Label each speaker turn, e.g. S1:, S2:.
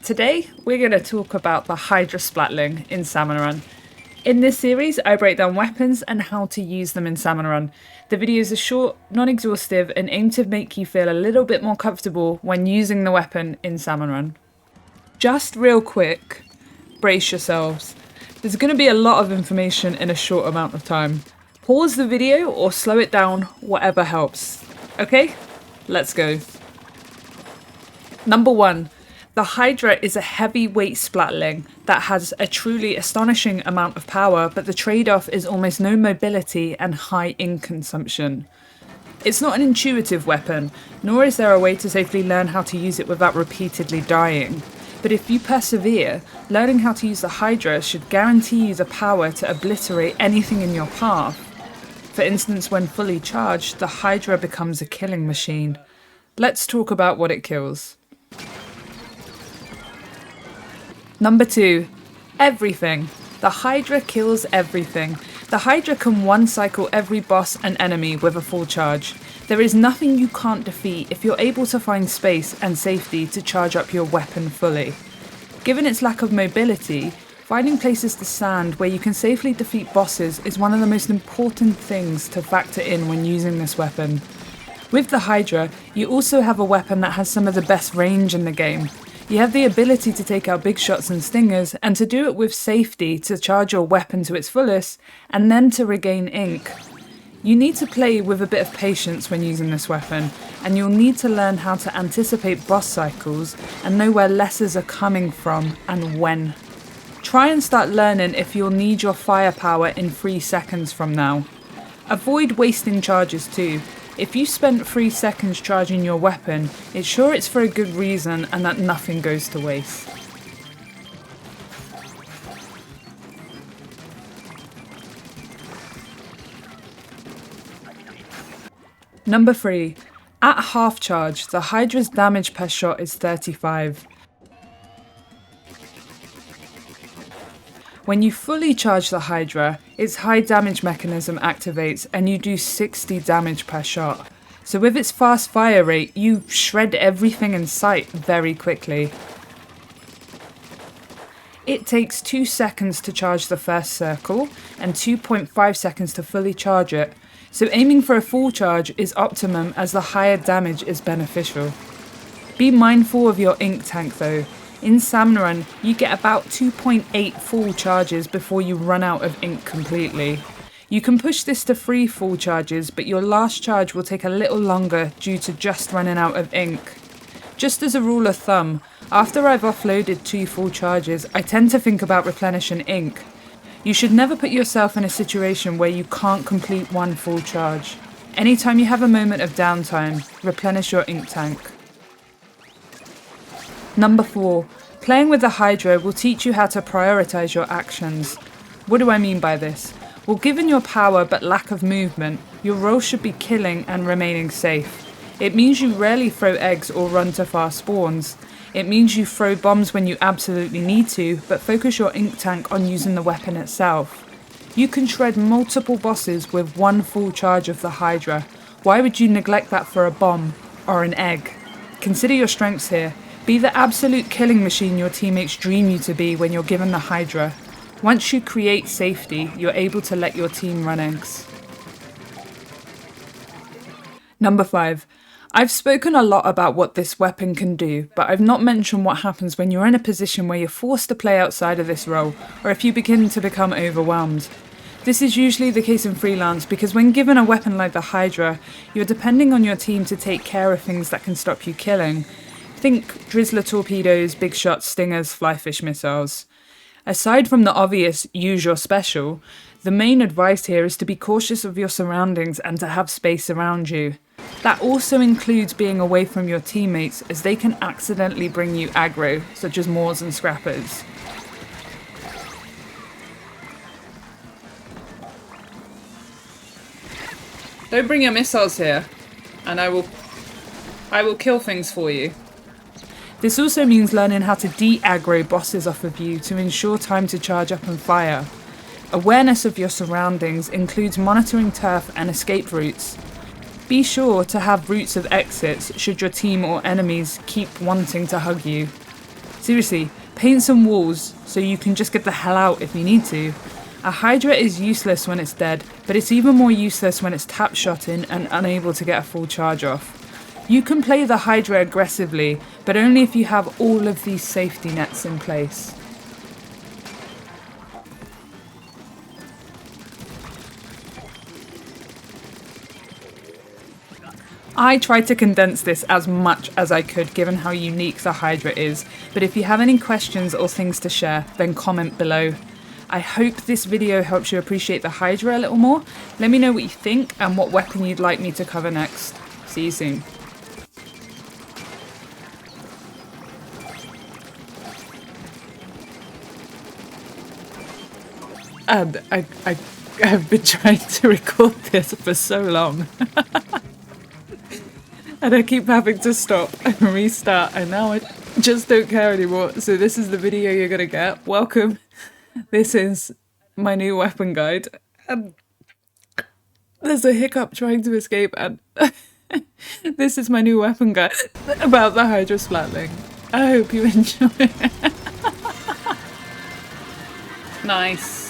S1: Today, we're going to talk about the Hydra Splatling in Salmon Run. In this series, I break down weapons and how to use them in Salmon Run. The videos are short, non-exhaustive, and aim to make you feel a little bit more comfortable when using the weapon in Salmon Run. Just real quick, brace yourselves. There's going to be a lot of information in a short amount of time. Pause the video or slow it down, whatever helps. Okay, let's go. Number 1. The Hydra is a heavyweight splatling that has a truly astonishing amount of power, but the trade-off is almost no mobility and high ink consumption. It's not an intuitive weapon, nor is there a way to safely learn how to use it without repeatedly dying. But if you persevere, learning how to use the Hydra should guarantee you the power to obliterate anything in your path. For instance, when fully charged, the Hydra becomes a killing machine. Let's talk about what it kills. Number 2. Everything. The Hydra kills everything. The Hydra can one-cycle every boss and enemy with a full charge. There is nothing you can't defeat if you're able to find space and safety to charge up your weapon fully. Given its lack of mobility, finding places to stand where you can safely defeat bosses is one of the most important things to factor in when using this weapon. With the Hydra, you also have a weapon that has some of the best range in the game. You have the ability to take out big shots and stingers, and to do it with safety to charge your weapon to its fullest, and then to regain ink. You need to play with a bit of patience when using this weapon, and you'll need to learn how to anticipate boss cycles and know where lessers are coming from and when. Try and start learning if you'll need your firepower in 3 seconds from now. Avoid wasting charges too. If you spent 3 seconds charging your weapon, it's sure it's for a good reason and that nothing goes to waste. Number 3. At half charge, the Hydra's damage per shot is 35. When you fully charge the Hydra, its high damage mechanism activates and you do 60 damage per shot. So with its fast fire rate, you shred everything in sight very quickly. It takes 2 seconds to charge the first circle and 2.5 seconds to fully charge it. So aiming for a full charge is optimum as the higher damage is beneficial. Be mindful of your ink tank though. In Salmon Run, you get about 2.8 full charges before you run out of ink completely. You can push this to 3 full charges, but your last charge will take a little longer due to just running out of ink. Just as a rule of thumb, after I've offloaded 2 full charges, I tend to think about replenishing ink. You should never put yourself in a situation where you can't complete 1 full charge. Anytime you have a moment of downtime, replenish your ink tank. Number 4. Playing with the Hydra will teach you how to prioritize your actions. What do I mean by this? Well, given your power but lack of movement, your role should be killing and remaining safe. It means you rarely throw eggs or run to fast spawns. It means you throw bombs when you absolutely need to, but focus your ink tank on using the weapon itself. You can shred multiple bosses with 1 full charge of the Hydra. Why would you neglect that for a bomb or an egg? Consider your strengths here. Be the absolute killing machine your teammates dream you to be when you're given the Hydra. Once you create safety, you're able to let your team run eggs. Number 5. I've spoken a lot about what this weapon can do, but I've not mentioned what happens when you're in a position where you're forced to play outside of this role, or if you begin to become overwhelmed. This is usually the case in freelance because when given a weapon like the Hydra, you're depending on your team to take care of things that can stop you killing. Think Drizzler torpedoes, big shots, stingers, flyfish missiles. Aside from the obvious use your special, the main advice here is to be cautious of your surroundings and to have space around you. That also includes being away from your teammates as they can accidentally bring you aggro, such as Moors and Scrappers. Don't bring your missiles here, and I will kill things for you. This also means learning how to de-aggro bosses off of you to ensure time to charge up and fire. Awareness of your surroundings includes monitoring turf and escape routes. Be sure to have routes of exits should your team or enemies keep wanting to hug you. Seriously, paint some walls so you can just get the hell out if you need to. A Hydra is useless when it's dead, but it's even more useless when it's tap shotting and unable to get a full charge off. You can play the Hydra aggressively, but only if you have all of these safety nets in place. I tried to condense this as much as I could given how unique the Hydra is, but if you have any questions or things to share, then comment below. I hope this video helps you appreciate the Hydra a little more. Let me know what you think and what weapon you'd like me to cover next. See you soon. And I have been trying to record this for so long. And I keep having to stop and restart, and now I just don't care anymore. So this is the video you're gonna get. Welcome. This is my new weapon guide. There's a hiccup trying to escape, and this is my new weapon guide about the Hydra Splatling. I hope you enjoy it. Nice.